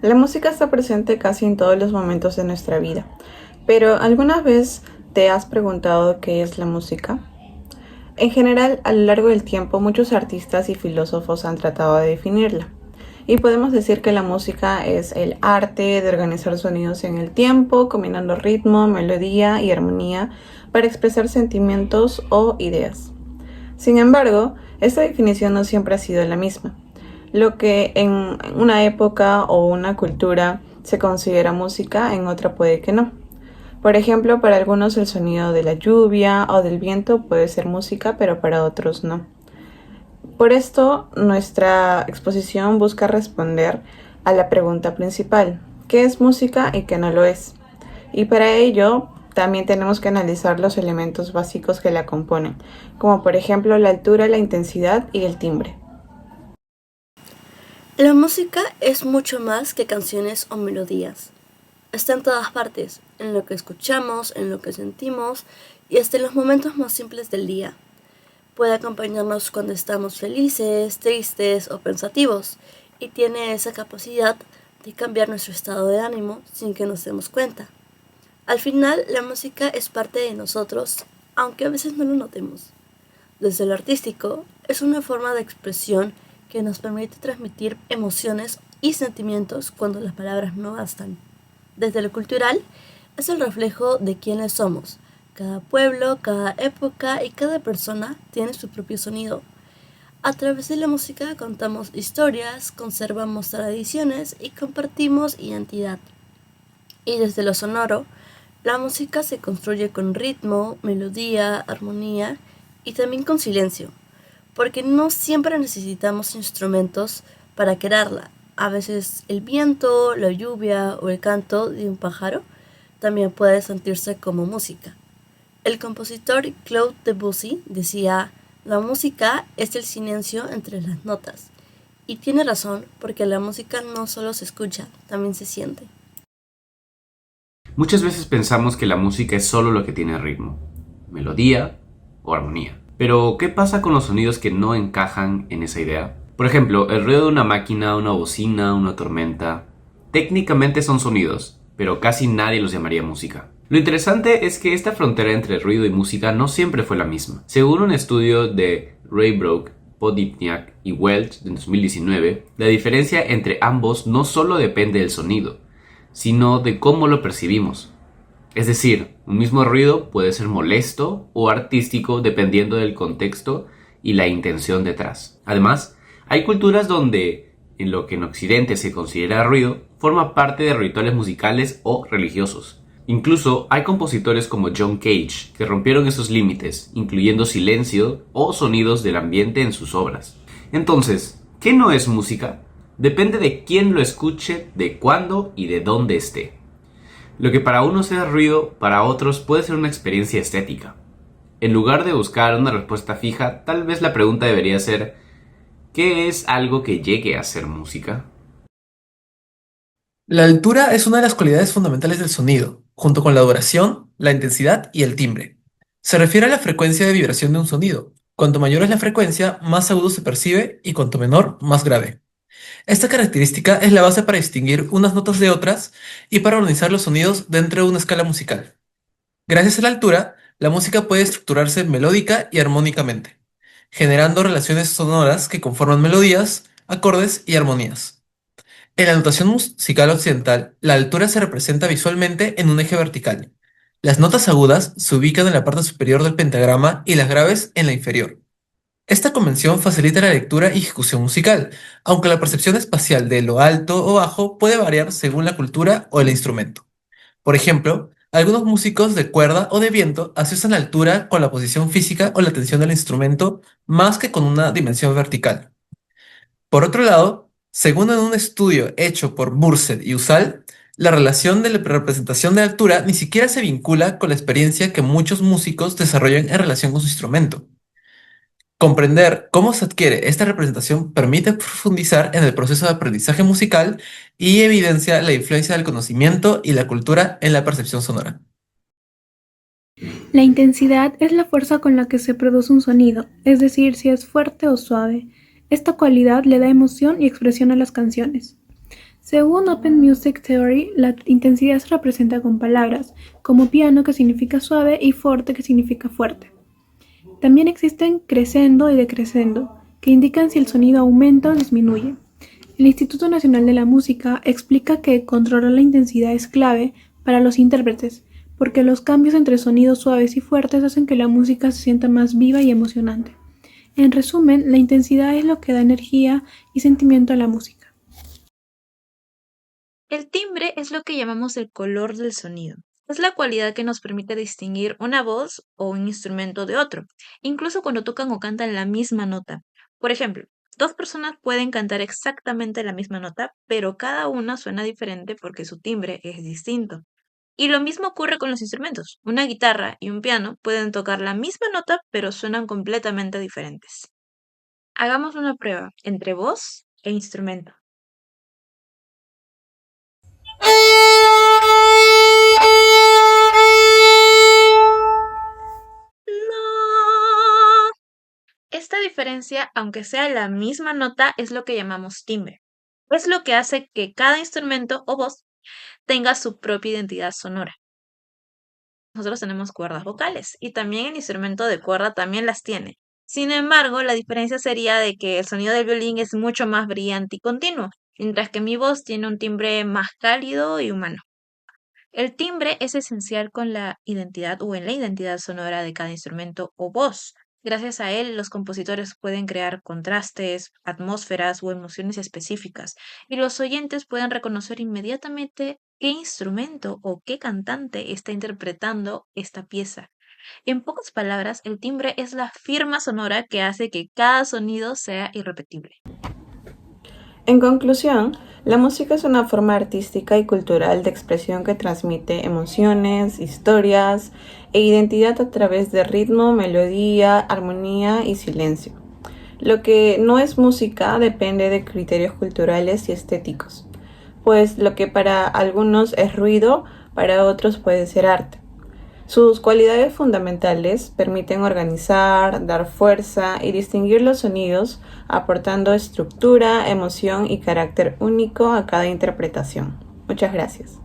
La música está presente casi en todos los momentos de nuestra vida, pero ¿alguna vez te has preguntado qué es la música? En general, a lo largo del tiempo, muchos artistas y filósofos han tratado de definirla. Y podemos decir que la música es el arte de organizar sonidos en el tiempo, combinando ritmo, melodía y armonía para expresar sentimientos o ideas. Sin embargo, esta definición no siempre ha sido la misma. Lo que en una época o una cultura se considera música, en otra puede que no. Por ejemplo, para algunos el sonido de la lluvia o del viento puede ser música, pero para otros no. Por esto, nuestra exposición busca responder a la pregunta principal: ¿qué es música y qué no lo es? Y para ello, también tenemos que analizar los elementos básicos que la componen, como por ejemplo la altura, la intensidad y el timbre. La música es mucho más que canciones o melodías. Está en todas partes, en lo que escuchamos, en lo que sentimos y hasta en los momentos más simples del día. Puede acompañarnos cuando estamos felices, tristes o pensativos y tiene esa capacidad de cambiar nuestro estado de ánimo sin que nos demos cuenta. Al final, la música es parte de nosotros, aunque a veces no lo notemos. Desde lo artístico, es una forma de expresión que nos permite transmitir emociones y sentimientos cuando las palabras no bastan. Desde lo cultural, es el reflejo de quiénes somos. Cada pueblo, cada época y cada persona tiene su propio sonido. A través de la música contamos historias, conservamos tradiciones y compartimos identidad. Y desde lo sonoro, la música se construye con ritmo, melodía, armonía y también con silencio, porque no siempre necesitamos instrumentos para crearla. A veces el viento, la lluvia o el canto de un pájaro también puede sentirse como música. El compositor Claude Debussy decía: la música es el silencio entre las notas. Y tiene razón, porque la música no solo se escucha, también se siente. Muchas veces pensamos que la música es solo lo que tiene ritmo, melodía o armonía. Pero, ¿qué pasa con los sonidos que no encajan en esa idea? Por ejemplo, el ruido de una máquina, una bocina, una tormenta. Técnicamente son sonidos, pero casi nadie los llamaría música. Lo interesante es que esta frontera entre ruido y música no siempre fue la misma. Según un estudio de Raybrock, Podipniak y Welch de 2019, la diferencia entre ambos no solo depende del sonido, sino de cómo lo percibimos. Es decir, un mismo ruido puede ser molesto o artístico dependiendo del contexto y la intención detrás. Además, hay culturas donde, en lo que en Occidente se considera ruido, forma parte de rituales musicales o religiosos. Incluso hay compositores como John Cage que rompieron esos límites, incluyendo silencio o sonidos del ambiente en sus obras. Entonces, ¿qué no es música? Depende de quién lo escuche, de cuándo y de dónde esté. Lo que para unos es ruido, para otros puede ser una experiencia estética. En lugar de buscar una respuesta fija, tal vez la pregunta debería ser: ¿qué es algo que llegue a ser música? La altura es una de las cualidades fundamentales del sonido, junto con la duración, la intensidad y el timbre. Se refiere a la frecuencia de vibración de un sonido. Cuanto mayor es la frecuencia, más agudo se percibe y cuanto menor, más grave. Esta característica es la base para distinguir unas notas de otras y para organizar los sonidos dentro de una escala musical. Gracias a la altura, la música puede estructurarse melódica y armónicamente, generando relaciones sonoras que conforman melodías, acordes y armonías. En la notación musical occidental, la altura se representa visualmente en un eje vertical. Las notas agudas se ubican en la parte superior del pentagrama y las graves en la inferior. Esta convención facilita la lectura y ejecución musical, aunque la percepción espacial de lo alto o bajo puede variar según la cultura o el instrumento. Por ejemplo, algunos músicos de cuerda o de viento asocian la altura con la posición física o la tensión del instrumento más que con una dimensión vertical. Por otro lado, según en un estudio hecho por Burset y Usal, la relación de la representación de altura ni siquiera se vincula con la experiencia que muchos músicos desarrollan en relación con su instrumento. Comprender cómo se adquiere esta representación permite profundizar en el proceso de aprendizaje musical y evidencia la influencia del conocimiento y la cultura en la percepción sonora. La intensidad es la fuerza con la que se produce un sonido, es decir, si es fuerte o suave. Esta cualidad le da emoción y expresión a las canciones. Según Open Music Theory, la intensidad se representa con palabras, como piano que significa suave y forte que significa fuerte. También existen crescendo y decrescendo, que indican si el sonido aumenta o disminuye. El Instituto Nacional de la Música explica que controlar la intensidad es clave para los intérpretes, porque los cambios entre sonidos suaves y fuertes hacen que la música se sienta más viva y emocionante. En resumen, la intensidad es lo que da energía y sentimiento a la música. El timbre es lo que llamamos el color del sonido. Es la cualidad que nos permite distinguir una voz o un instrumento de otro, incluso cuando tocan o cantan la misma nota. Por ejemplo, dos personas pueden cantar exactamente la misma nota, pero cada una suena diferente porque su timbre es distinto. Y lo mismo ocurre con los instrumentos. Una guitarra y un piano pueden tocar la misma nota, pero suenan completamente diferentes. Hagamos una prueba entre voz e instrumento. No. Esta diferencia, aunque sea la misma nota, es lo que llamamos timbre. Es lo que hace que cada instrumento o voz tenga su propia identidad sonora. Nosotros tenemos cuerdas vocales y también el instrumento de cuerda también las tiene. Sin embargo, la diferencia sería de que el sonido del violín es mucho más brillante y continuo, mientras que mi voz tiene un timbre más cálido y humano. El timbre es esencial con la identidad o en la identidad sonora de cada instrumento o voz. Gracias a él, los compositores pueden crear contrastes, atmósferas o emociones específicas, y los oyentes pueden reconocer inmediatamente qué instrumento o qué cantante está interpretando esta pieza. En pocas palabras, el timbre es la firma sonora que hace que cada sonido sea irrepetible. En conclusión, la música es una forma artística y cultural de expresión que transmite emociones, historias e identidad a través de ritmo, melodía, armonía y silencio. Lo que no es música depende de criterios culturales y estéticos, pues lo que para algunos es ruido, para otros puede ser arte. Sus cualidades fundamentales permiten organizar, dar fuerza y distinguir los sonidos, aportando estructura, emoción y carácter único a cada interpretación. Muchas gracias.